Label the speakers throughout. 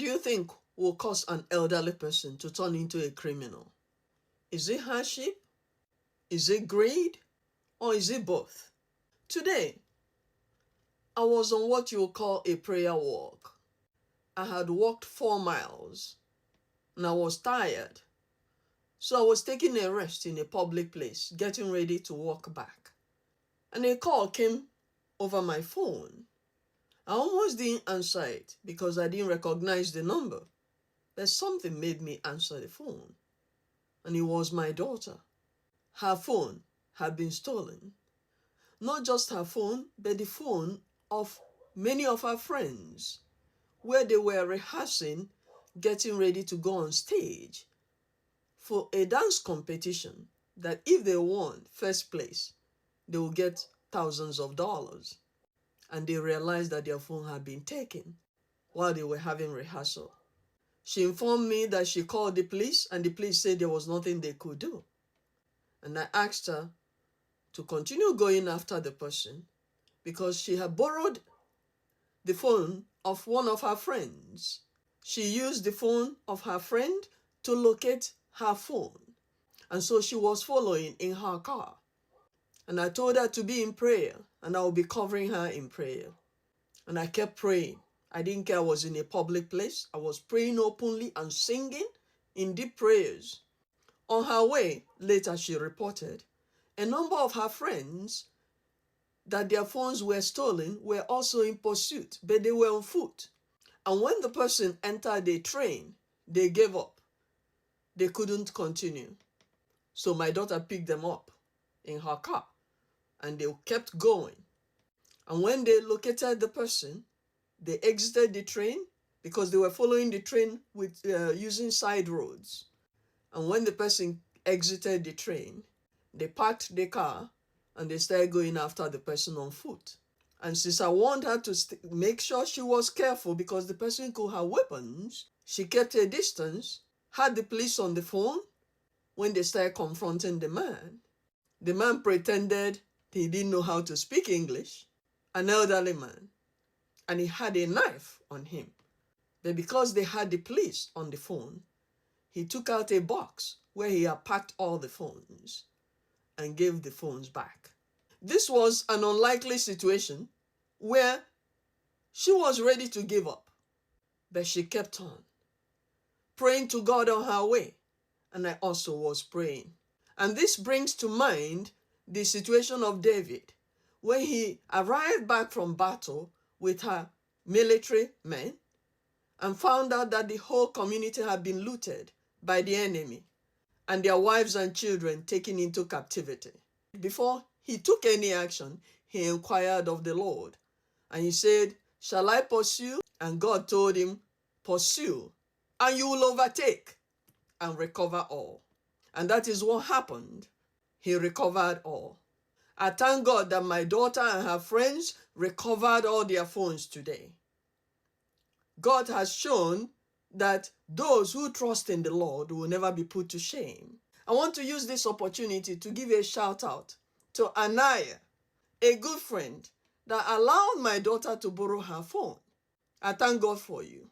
Speaker 1: do you think will cause an elderly person to turn into a criminal? Is it hardship? Is it greed? Or is it both? Today, I was on what you call a prayer walk. I had walked 4 miles and I was tired. So I was taking a rest in a public place, getting ready to walk back. And a call came over my phone. I almost didn't answer it because I didn't recognize the number. But something made me answer the phone. And it was my daughter. Her phone had been stolen. Not just her phone, but the phone of many of her friends, where they were rehearsing, getting ready to go on stage for a dance competition that if they won first place, they will get thousands of dollars. And they realized that their phone had been taken while they were having rehearsal. She informed me that she called the police and the police said there was nothing they could do. And I asked her to continue going after the person because she had borrowed the phone of one of her friends. She used the phone of her friend to locate her phone. And so she was following in her car. And I told her to be in prayer and I will be covering her in prayer. And I kept praying. I didn't care I was in a public place. I was praying openly and singing in deep prayers. On her way, later she reported, a number of her friends that their phones were stolen were also in pursuit, but they were on foot. And when the person entered the train, they gave up. They couldn't continue. So my daughter picked them up in her car and they kept going. And when they located the person, they exited the train because they were following the train with using side roads. And when the person exited the train, they parked the car and they started going after the person on foot. And since I warned her to make sure she was careful because the person could have weapons, she kept a distance, had the police on the phone. When they started confronting the man pretended he didn't know how to speak English, an elderly man, and he had a knife on him. But because they had the police on the phone, he took out a box where he had packed all the phones and gave the phones back. This was an unlikely situation where she was ready to give up, but she kept on praying to God on her way, and I also was praying. And this brings to mind the situation of David when he arrived back from battle with her military men and found out that the whole community had been looted by the enemy and their wives and children taken into captivity. Before he took any action, he inquired of the Lord and he said, "Shall I pursue?" And God told him, "Pursue, and you will overtake and recover all." And that is what happened. He recovered all. I thank God that my daughter and her friends recovered all their phones today. God has shown that those who trust in the Lord will never be put to shame. I want to use this opportunity to give a shout out to Anaya, a good friend that allowed my daughter to borrow her phone. I thank God for you.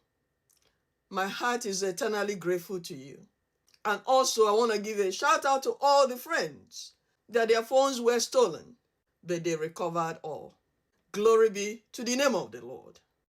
Speaker 1: My heart is eternally grateful to you. And also I want to give a shout out to all the friends that their phones were stolen, but they recovered all. Glory be to the name of the Lord.